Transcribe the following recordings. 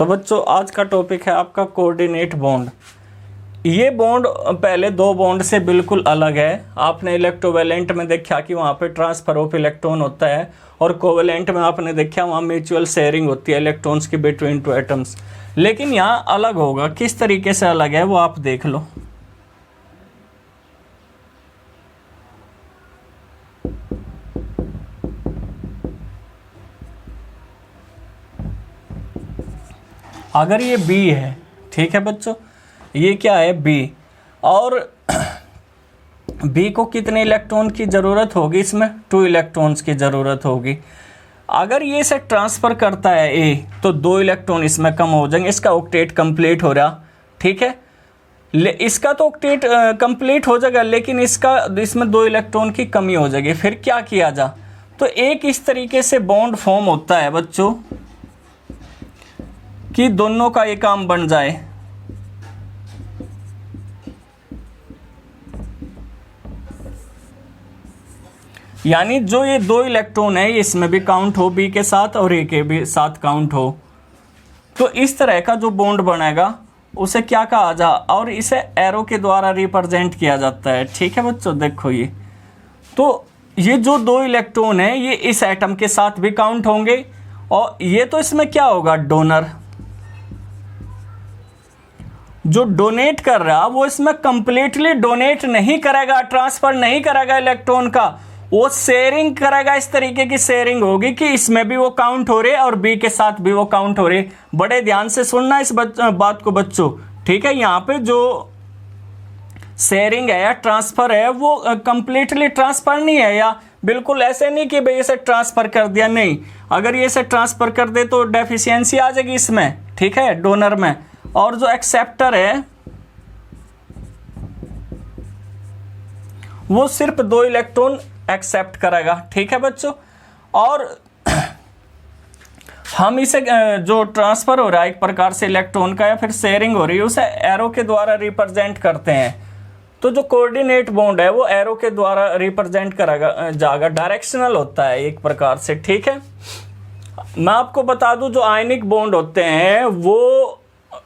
तो बच्चों आज का टॉपिक है आपका कोऑर्डिनेट बॉन्ड। ये बॉन्ड पहले दो बॉन्ड से बिल्कुल अलग है। आपने इलेक्ट्रोवैलेंट में देखा कि वहाँ पे ट्रांसफर ऑफ इलेक्ट्रॉन होता है और कोवैलेंट में आपने देखा वहाँ म्यूचुअल शेयरिंग होती है इलेक्ट्रॉन्स की बिटवीन टू एटम्स। लेकिन यहाँ अलग होगा, किस तरीके से अलग है वो आप देख लो। अगर ये B है, ठीक है बच्चों, ये क्या है B, और B को कितने इलेक्ट्रॉन की ज़रूरत होगी, इसमें 2 इलेक्ट्रॉन्स की ज़रूरत होगी। अगर ये इसे ट्रांसफ़र करता है A तो 2 इलेक्ट्रॉन इसमें कम हो जाएंगे, इसका ऑक्टेट कंप्लीट हो रहा, ठीक है। इसका तो ऑक्टेट कंप्लीट हो जाएगा लेकिन इसमें 2 इलेक्ट्रॉन की कमी हो जाएगी। फिर क्या किया जा, तो एक इस तरीके से बॉन्ड फॉर्म होता है बच्चों कि दोनों का ये काम बन जाए। यानी जो ये 2 इलेक्ट्रॉन है इसमें भी काउंट हो B के साथ और A के भी साथ काउंट हो, तो इस तरह का जो बॉन्ड बनेगा उसे क्या कहा जा, और इसे एरो के द्वारा रिप्रेजेंट किया जाता है, ठीक है बच्चों। देखो ये जो 2 इलेक्ट्रॉन है ये इस एटम के साथ भी काउंट होंगे, और ये तो इसमें क्या होगा, डोनर। जो डोनेट कर रहा वो इसमें कंप्लीटली डोनेट नहीं करेगा, ट्रांसफर नहीं करेगा इलेक्ट्रॉन का, वो शेयरिंग करेगा। इस तरीके की शेयरिंग होगी कि इसमें भी वो काउंट हो रहे और B के साथ भी वो काउंट हो रहे। बड़े ध्यान से सुनना इस बात को बच्चों, ठीक है। यहाँ पे जो शेयरिंग है या ट्रांसफर है वो कंप्लीटली ट्रांसफर नहीं है, या बिल्कुल ऐसे नहीं कि भाई इसे ट्रांसफर कर दिया, नहीं। अगर ये इसे ट्रांसफर कर दे तो डेफिशिएंसी आ जाएगी इसमें, ठीक है, डोनर में। और जो एक्सेप्टर है वो सिर्फ 2 इलेक्ट्रॉन एक्सेप्ट करेगा, ठीक है बच्चों। और हम इसे जो ट्रांसफर हो रहा है एक प्रकार से इलेक्ट्रॉन का या फिर शेयरिंग हो रही है उसे एरो के द्वारा रिप्रेजेंट करते हैं। तो जो कोऑर्डिनेट बॉन्ड है वो एरो के द्वारा रिप्रेजेंट करेगा जाएगा, डायरेक्शनल होता है एक प्रकार से, ठीक है। मैं आपको बता दूं जो आयनिक बॉन्ड होते हैं वो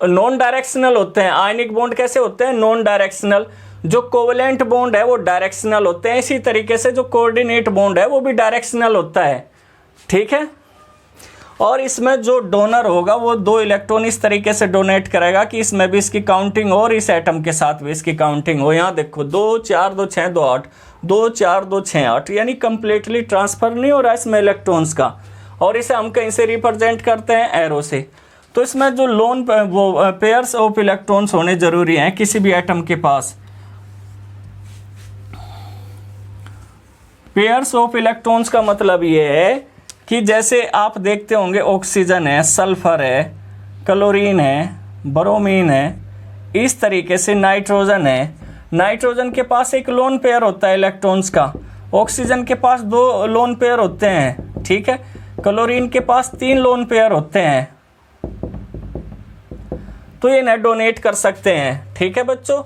नॉन डायरेक्शनल होते हैं। आयनिक बॉन्ड कैसे होते हैं, नॉन डायरेक्शनल। जो कोवैलेंट बॉन्ड है वो डायरेक्शनल होते हैं। इसी तरीके से जो कोऑर्डिनेट बॉन्ड है वो भी डायरेक्शनल होता है, ठीक है। और इसमें जो डोनर होगा वो 2 इलेक्ट्रॉन इस तरीके से डोनेट करेगा कि इसमें भी इसकी काउंटिंग हो और इस एटम के साथ भी इसकी काउंटिंग हो। यहाँ देखो 2 4 2 6 2 8 2 4 2 6 8, यानी कंप्लीटली ट्रांसफर नहीं हो रहा इसमें इलेक्ट्रॉन्स का। और इसे हम कहीं से रिप्रेजेंट करते हैं, एरो से। तो इसमें जो पेयर्स ऑफ इलेक्ट्रॉन्स होने जरूरी हैं किसी भी एटम के पास। पेयर्स ऑफ इलेक्ट्रॉन्स का मतलब ये है कि जैसे आप देखते होंगे ऑक्सीजन है, सल्फर है, क्लोरीन है, ब्रोमीन है, इस तरीके से नाइट्रोजन है। नाइट्रोजन के पास एक लोन पेयर होता है इलेक्ट्रॉन्स का, ऑक्सीजन के पास 2 लोन पेयर होते हैं, ठीक है। क्लोरीन के पास 3 लोन पेयर होते हैं। तो ये न डोनेट कर सकते हैं, ठीक है बच्चों।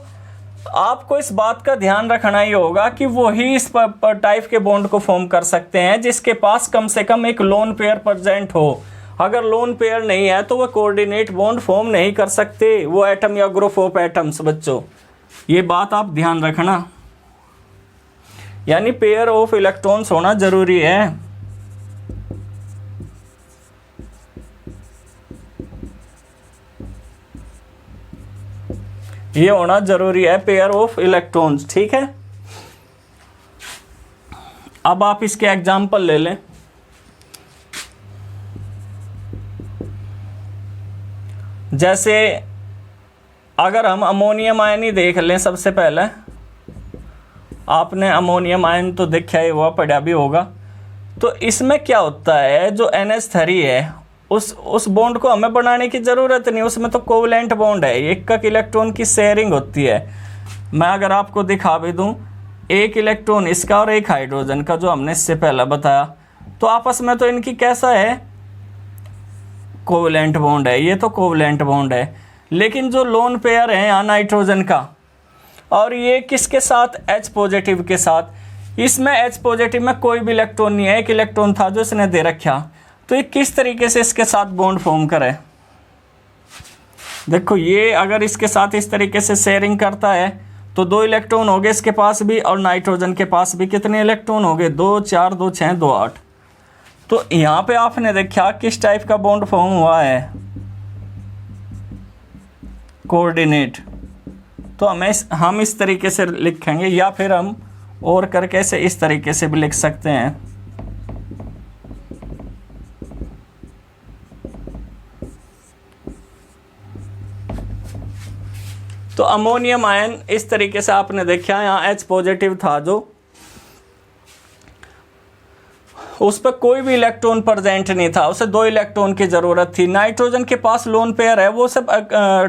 आपको इस बात का ध्यान रखना ही होगा कि वो ही इस टाइप के बॉन्ड को फॉर्म कर सकते हैं जिसके पास कम से कम एक लोन पेयर प्रेजेंट हो। अगर लोन पेयर नहीं है तो वो कोऑर्डिनेट बॉन्ड फॉर्म नहीं कर सकते, वो एटम या ग्रुप ऑफ एटम्स। बच्चों ये बात आप ध्यान रखना, यानी पेयर ऑफ इलेक्ट्रॉन्स होना जरूरी है। ये होना जरूरी है, पेयर ऑफ इलेक्ट्रॉन्स, ठीक है। अब आप इसके एग्जाम्पल ले लें। जैसे अगर हम अमोनियम आयन ही देख लें, सबसे पहले आपने अमोनियम आयन तो देखा ही हुआ, पढ़ा भी होगा। तो इसमें क्या होता है, जो NH3 है उस बॉन्ड को हमें बनाने की ज़रूरत नहीं, उसमें तो कोवैलेंट बॉन्ड है, एक इलेक्ट्रॉन की शेयरिंग होती है। मैं अगर आपको दिखा भी दूं, 1 इलेक्ट्रॉन इसका और 1 हाइड्रोजन का, जो हमने इससे पहले बताया, तो आपस में तो इनकी कैसा है, कोवैलेंट बॉन्ड है, ये तो कोवैलेंट बॉन्ड है। लेकिन जो लोन पेयर है यहाँ नाइट्रोजन का, और ये किसके साथ, H पॉजिटिव के साथ। इसमें H पॉजिटिव में कोई भी इलेक्ट्रॉन नहीं है, 1 इलेक्ट्रॉन था जो इसने दे रखा। तो ये किस तरीके से इसके साथ बॉन्ड फॉर्म करे, देखो ये अगर इसके साथ इस तरीके से शेयरिंग करता है तो 2 इलेक्ट्रॉन हो गए इसके पास भी, और नाइट्रोजन के पास भी कितने इलेक्ट्रॉन हो गए, 2 4 2 6 2 8। तो यहाँ पे आपने देखा किस टाइप का बॉन्ड फॉर्म हुआ है, कोऑर्डिनेट। तो हम इस तरीके से लिखेंगे, या फिर हम और करके से इस तरीके से भी लिख सकते हैं। तो अमोनियम आयन इस तरीके से आपने देखा, यहाँ H पॉजिटिव था जो, उस पर कोई भी इलेक्ट्रॉन प्रेजेंट नहीं था, उसे 2 इलेक्ट्रॉन की ज़रूरत थी। नाइट्रोजन के पास लोन पेयर है, वो सब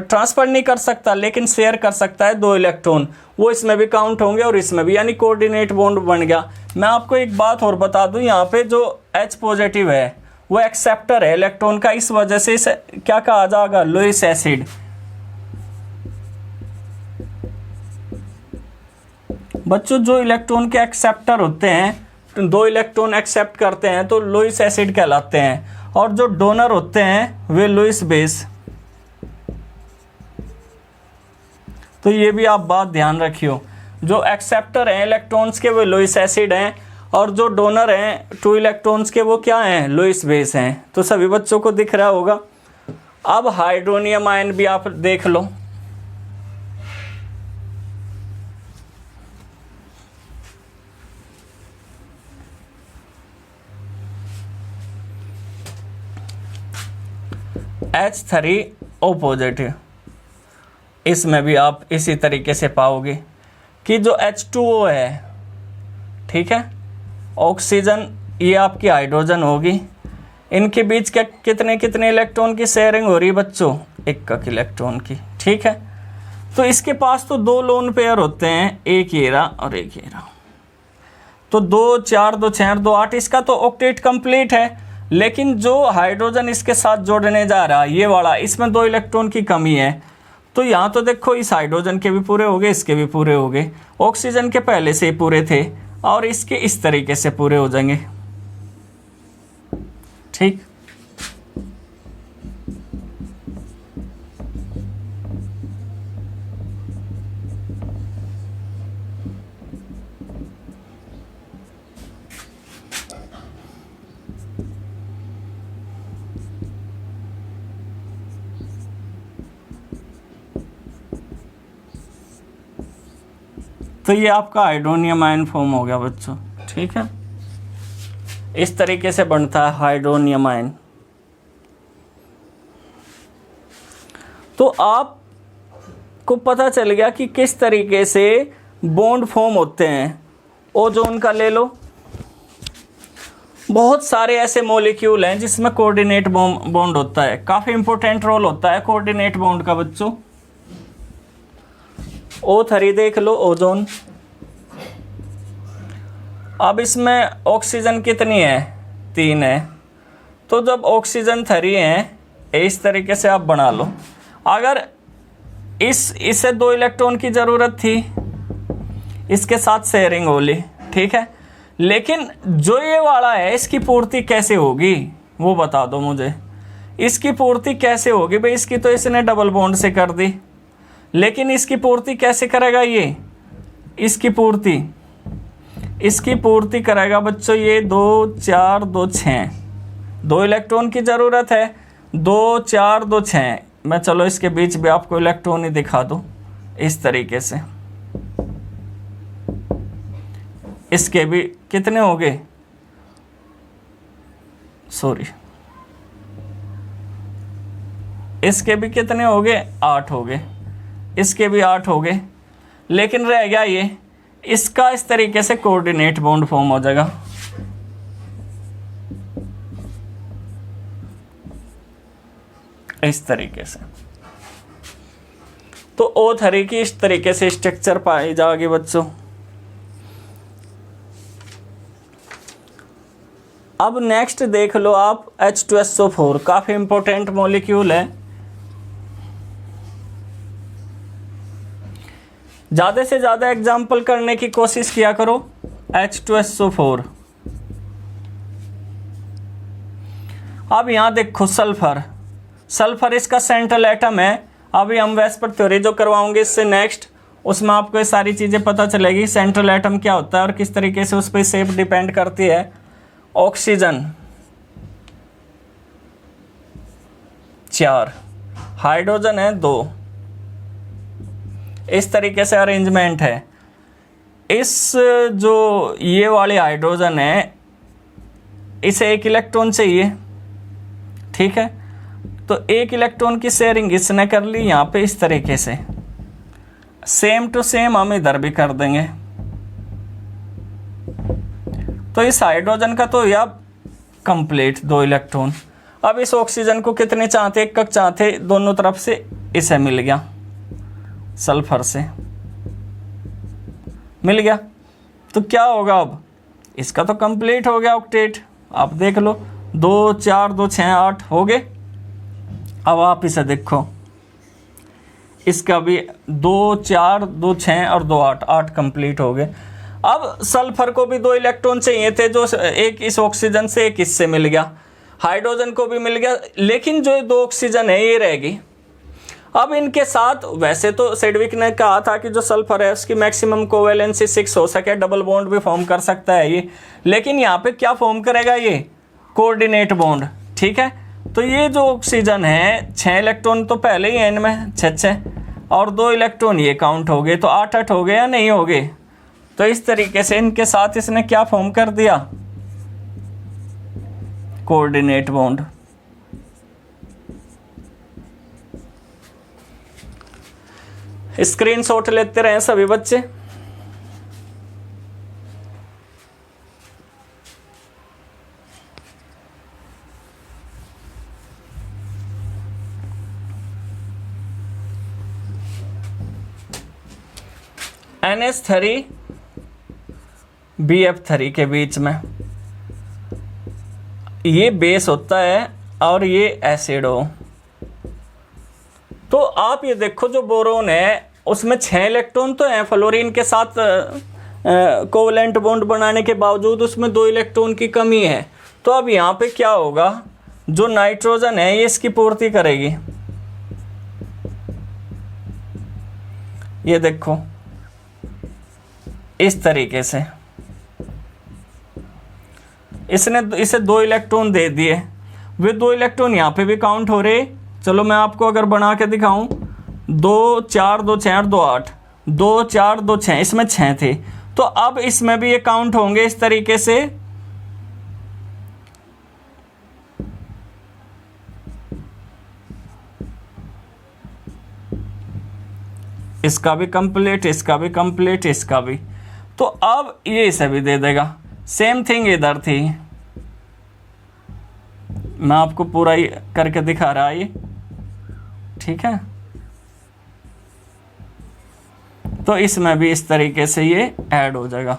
ट्रांसफ़र नहीं कर सकता लेकिन शेयर कर सकता है 2 इलेक्ट्रॉन, वो इसमें भी काउंट होंगे और इसमें भी, यानी कोऑर्डिनेट बॉन्ड बन गया। मैं आपको एक बात और बता दूं, यहाँ पे जो H पॉजिटिव है वो एक्सेप्टर है इलेक्ट्रॉन का, इस वजह से इसे क्या कहा जाएगा, लुईस एसिड। बच्चों जो इलेक्ट्रॉन के एक्सेप्टर होते हैं, 2 इलेक्ट्रॉन एक्सेप्ट करते हैं तो लुईस एसिड कहलाते हैं, और जो डोनर होते हैं वे लुईस बेस। तो ये भी आप बात ध्यान रखियो, जो एक्सेप्टर हैं इलेक्ट्रॉन्स के वो लुईस एसिड हैं, और जो डोनर हैं 2 इलेक्ट्रॉन्स के वो क्या हैं, लुईस बेस हैं। तो सभी बच्चों को दिख रहा होगा। अब हाइड्रोनियम आयन भी आप देख लो। H3O पॉजिटिव, इसमें भी आप इसी तरीके से पाओगे कि जो H2O है, ठीक है, ऑक्सीजन, ये आपकी हाइड्रोजन होगी, इनके बीच के कितने कितने इलेक्ट्रॉन की शेयरिंग हो रही है बच्चों, 1 इलेक्ट्रॉन की, ठीक है। तो इसके पास तो 2 लोन पेयर होते हैं, एक ये रहा और एक ये रहा, तो 2 4 2 6 2 8, इसका तो ऑक्टेट कंप्लीट है। लेकिन जो हाइड्रोजन इसके साथ जोड़ने जा रहा है ये वाला, इसमें 2 इलेक्ट्रॉन की कमी है। तो यहाँ तो देखो इस हाइड्रोजन के भी पूरे हो गए, इसके भी पूरे हो गए, ऑक्सीजन के पहले से ही पूरे थे, और इसके इस तरीके से पूरे हो जाएंगे, ठीक। तो ये आपका हाइड्रोनियम आयन फॉर्म हो गया बच्चों, ठीक है। इस तरीके से बनता है हाइड्रोनियम आयन। तो आपको पता चल गया कि किस तरीके से बॉन्ड फॉर्म होते हैं। ओजोन का ले लो, बहुत सारे ऐसे मॉलिक्यूल हैं जिसमें कोऑर्डिनेट बॉन्ड होता है, काफ़ी इंपॉर्टेंट रोल होता है कोऑर्डिनेट बॉन्ड का बच्चों। O3 देख लो, ओजोन। अब इसमें ऑक्सीजन कितनी है, 3 है। तो जब ऑक्सीजन 3 है, इस तरीके से आप बना लो। अगर इसे 2 इलेक्ट्रॉन की ज़रूरत थी, इसके साथ शेयरिंग हो ली, ठीक है। लेकिन जो ये वाला है इसकी पूर्ति कैसे होगी वो बता दो मुझे। इसकी पूर्ति कैसे होगी भाई, इसकी तो इसने डबल बॉन्ड से कर दी, लेकिन इसकी पूर्ति कैसे करेगा ये, इसकी पूर्ति करेगा बच्चों ये 2 4 2 6, 2 इलेक्ट्रॉन की ज़रूरत है, 2 4 2 6। मैं चलो इसके बीच भी आपको इलेक्ट्रॉन ही दिखा दूँ इस तरीके से। इसके भी कितने हो गए, सॉरी, इसके भी कितने हो गए, 8 हो गए, इसके भी 8 हो गए। लेकिन रह गया ये, इसका इस तरीके से कोऑर्डिनेट बॉन्ड फॉर्म हो जाएगा। इस तरीके से। तो O3 की इस तरीके से स्ट्रक्चर पाई जाएगी बच्चों। अब नेक्स्ट देख लो आप H2SO4, काफी इंपॉर्टेंट मॉलिक्यूल है। ज़्यादा से ज़्यादा एग्जाम्पल करने की कोशिश किया करो। H2SO4। अब यहाँ देखो सल्फर, सल्फर इसका सेंट्रल एटम है। अभी हम वेस्पर थ्योरी जो करवाओगे इससे नेक्स्ट, उसमें आपको ये सारी चीज़ें पता चलेगी सेंट्रल एटम क्या होता है और किस तरीके से उस पर शेप डिपेंड करती है। ऑक्सीजन 4, हाइड्रोजन है 2। इस तरीके से अरेंजमेंट है। इस जो ये वाली हाइड्रोजन है इसे 1 इलेक्ट्रॉन चाहिए, ठीक है। तो 1 इलेक्ट्रॉन की शेयरिंग इसने कर ली यहाँ पे इस तरीके से, सेम टू सेम हम इधर भी कर देंगे। तो इस हाइड्रोजन का तो या कंप्लीट 2 इलेक्ट्रॉन। अब इस ऑक्सीजन को कितने चाहते, 1 चाहते, दोनों तरफ से इसे मिल गया, सल्फर से मिल गया। तो क्या होगा अब, इसका तो कंप्लीट हो गया ऑक्टेट। आप देख लो 2 4 2 6 8 हो गए। अब आप इसे देखो, इसका भी 2 4 2 6 और 2 8, 8 कंप्लीट हो गए। अब सल्फर को भी 2 इलेक्ट्रॉन चाहिए थे, जो एक इस ऑक्सीजन से एक इससे मिल गया, हाइड्रोजन को भी मिल गया, लेकिन जो 2 ऑक्सीजन है ये रहेगी। अब इनके साथ वैसे तो सेडविक ने कहा था कि जो सल्फर है उसकी मैक्सिमम कोवेलेंसी 6 हो सके, डबल बॉन्ड भी फॉर्म कर सकता है ये, लेकिन यहाँ पे क्या फॉर्म करेगा ये, कोऑर्डिनेट बॉन्ड, ठीक है। तो ये जो ऑक्सीजन है 6 इलेक्ट्रॉन तो पहले ही है इनमें, 6 और 2 इलेक्ट्रॉन ये काउंट हो गए, तो 8 हो गए या नहीं हो गए। तो इस तरीके से इनके साथ इसने क्या फॉर्म कर दिया, कोऑर्डिनेट बॉन्ड। स्क्रीनशॉट लेते रहे सभी बच्चे। NH3 BF3 के बीच में ये बेस होता है और ये एसिड हो। तो आप ये देखो जो बोरोन है उसमें 6 इलेक्ट्रॉन तो हैं, फ्लोरीन के साथ कोवलेंट बॉन्ड बनाने के बावजूद उसमें 2 इलेक्ट्रॉन की कमी है। तो अब यहाँ पे क्या होगा, जो नाइट्रोजन है ये इसकी पूर्ति करेगी। ये देखो इस तरीके से इसने इसे 2 इलेक्ट्रॉन दे दिए, वे 2 इलेक्ट्रॉन यहाँ पे भी काउंट हो रहे। चलो मैं आपको अगर बना के दिखाऊं, 2 4 2 6 और 2 8, 2 4 2 6, इसमें 6 थे, तो अब इसमें भी ये काउंट होंगे इस तरीके से। इसका भी कंप्लीट, इसका भी कंप्लीट, इसका भी। तो अब ये इसे भी दे देगा। सेम थिंग इधर थी, मैं आपको पूरा ही करके दिखा रहा ये, ठीक है। तो इसमें भी इस तरीके से ये ऐड हो जाएगा।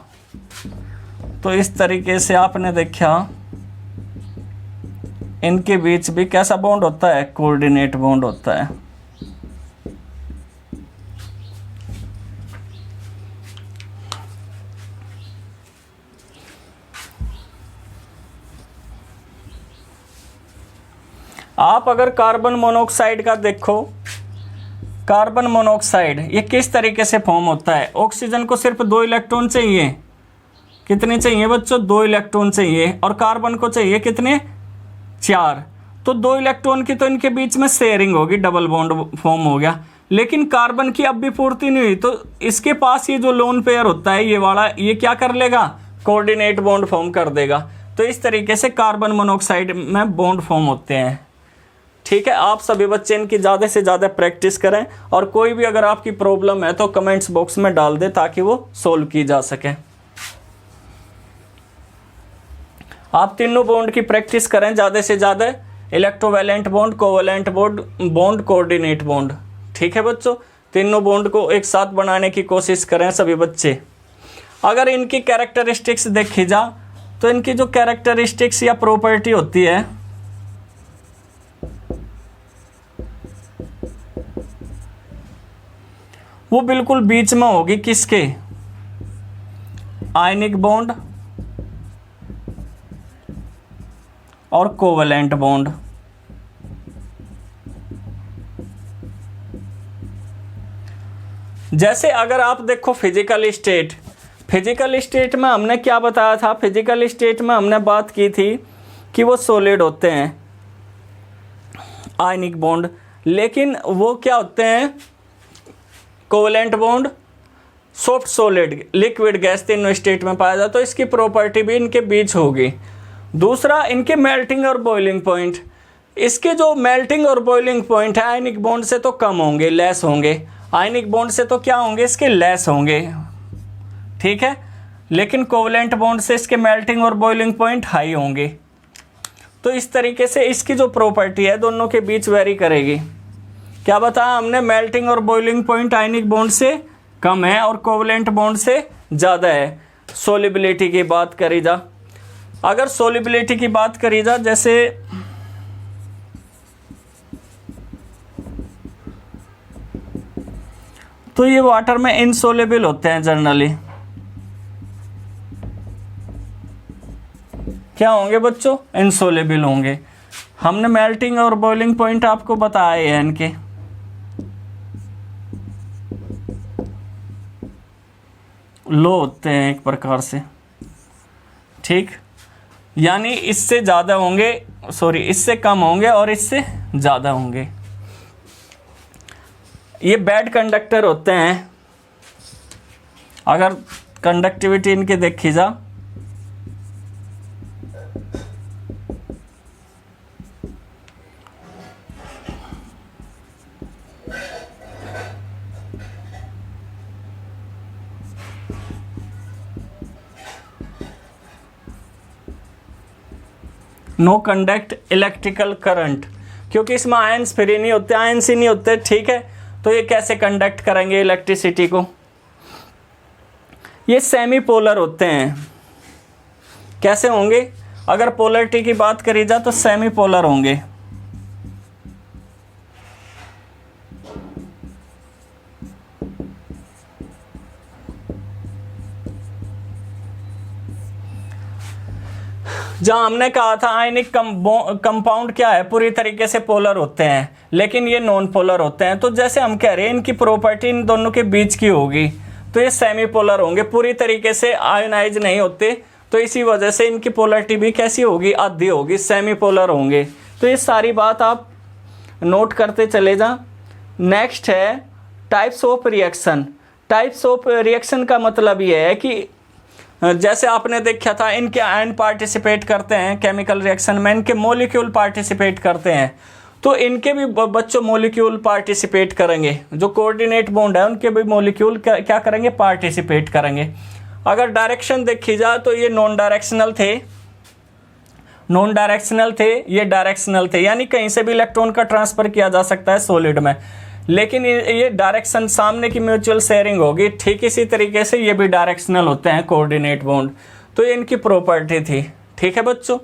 तो इस तरीके से आपने देखा इनके बीच भी कैसा बॉन्ड होता है, कोऑर्डिनेट बॉन्ड होता है। आप अगर कार्बन मोनोऑक्साइड का देखो, कार्बन मोनोऑक्साइड ये किस तरीके से फॉर्म होता है। ऑक्सीजन को सिर्फ 2 इलेक्ट्रॉन चाहिए, कितने चाहिए बच्चों, 2 इलेक्ट्रॉन चाहिए, और कार्बन को चाहिए कितने, 4। तो 2 इलेक्ट्रॉन की तो इनके बीच में शेयरिंग होगी, डबल बॉन्ड फॉर्म हो गया, लेकिन कार्बन की अब भी पूर्ति नहीं हुई। तो इसके पास ये जो लोन पेयर होता है ये वाला, ये क्या कर लेगा, कोऑर्डिनेट बॉन्ड फॉर्म कर देगा। तो इस तरीके से कार्बन मोनोऑक्साइड में बॉन्ड फॉर्म होते हैं, ठीक है। आप सभी बच्चे इनकी ज़्यादा से ज़्यादा प्रैक्टिस करें, और कोई भी अगर आपकी प्रॉब्लम है तो कमेंट्स बॉक्स में डाल दें ताकि वो सोल्व की जा सके। आप तीनों बॉन्ड की प्रैक्टिस करें ज़्यादा से ज़्यादा, electrovalent bond, covalent bond, coordinate bond, ठीक है बच्चों। तीनों बॉन्ड को एक साथ बनाने की कोशिश करें सभी बच्चे। अगर इनकी कैरेक्टरिस्टिक्स देखी जा तो इनकी जो कैरेक्टरिस्टिक्स या प्रॉपर्टी होती है वो बिल्कुल बीच में होगी, किसके, आयनिक बॉन्ड और कोवैलेंट बॉन्ड। जैसे अगर आप देखो फिजिकल स्टेट में हमने क्या बताया था, फिजिकल स्टेट में हमने बात की थी कि वो सॉलिड होते हैं आयनिक बॉन्ड, लेकिन वो क्या होते हैं covalent bond, soft solid, liquid gas, तीनों स्टेट में पाया जाता है। तो इसकी प्रॉपर्टी भी इनके बीच होगी। दूसरा, इनके मेल्टिंग और बॉइलिंग पॉइंट, इसके जो मेल्टिंग और बॉइलिंग पॉइंट है आयनिक बॉन्ड से तो कम होंगे, लेस होंगे, आयनिक बॉन्ड से तो क्या होंगे इसके लेस होंगे, ठीक है, लेकिन कोवेलेंट बॉन्ड से इसके मेल्टिंग और बॉइलिंग पॉइंट हाई होंगे। तो इस तरीके से इसकी जो प्रॉपर्टी है दोनों के बीच वेरी करेगी। क्या बताया हमने, मेल्टिंग और बॉइलिंग पॉइंट आयनिक बॉन्ड से कम है और कोवेलेंट बॉन्ड से ज़्यादा है। सोलिबिलिटी की बात करी जा, अगर सोलिबिलिटी की बात करी जा, जैसे तो ये वाटर में इनसोलेबल होते हैं जनरली, क्या होंगे बच्चों, इनसोलेबल होंगे। हमने मेल्टिंग और बॉइलिंग पॉइंट आपको बताए हैं इनके, लो होते हैं एक प्रकार से, ठीक, यानी इससे ज़्यादा होंगे, सॉरी इससे कम होंगे और इससे ज़्यादा होंगे। ये बैड कंडक्टर होते हैं, अगर कंडक्टिविटी इनकी देखी जा, नो कंडक्ट इलेक्ट्रिकल करंट, क्योंकि इसमें आयंस फ्री नहीं होते, आयंस ही नहीं होते, ठीक है, तो ये कैसे कंडक्ट करेंगे इलेक्ट्रिसिटी को। ये सेमी पोलर होते हैं, कैसे होंगे, अगर पोलरिटी की बात करी जाए तो सेमी पोलर होंगे। जहां हमने कहा था आयनिक कंपाउंड क्या है, पूरी तरीके से पोलर होते हैं, लेकिन ये नॉन पोलर होते हैं। तो जैसे हम कह रहे हैं इनकी प्रॉपर्टी इन दोनों के बीच की होगी, तो ये सेमी पोलर होंगे, पूरी तरीके से आयोनाइज नहीं होते, तो इसी वजह से इनकी पोलरिटी भी कैसी होगी, आधी होगी, सेमी पोलर होंगे। तो ये सारी बात आप नोट करते चले जा। नेक्स्ट है types of reaction. Types of reaction का मतलब ये है कि जैसे आपने देखा था इनके आयन पार्टिसिपेट करते हैं केमिकल रिएक्शन में, इनके मॉलिक्यूल पार्टिसिपेट करते हैं, तो इनके भी बच्चों मॉलिक्यूल पार्टिसिपेट करेंगे, जो कोऑर्डिनेट बॉन्ड है उनके भी मॉलिक्यूल क्या करेंगे, पार्टिसिपेट करेंगे। अगर डायरेक्शन देखी जाए तो ये नॉन डायरेक्शनल थे, ये डायरेक्शनल थे, यानी कहीं से भी इलेक्ट्रॉन का ट्रांसफर किया जा सकता है सॉलिड में, लेकिन ये डायरेक्शन सामने की म्यूचुअल शेयरिंग होगी। ठीक इसी तरीके से ये भी डायरेक्शनल होते हैं कोऑर्डिनेट बॉन्ड। तो ये इनकी प्रॉपर्टी थी, ठीक है बच्चों।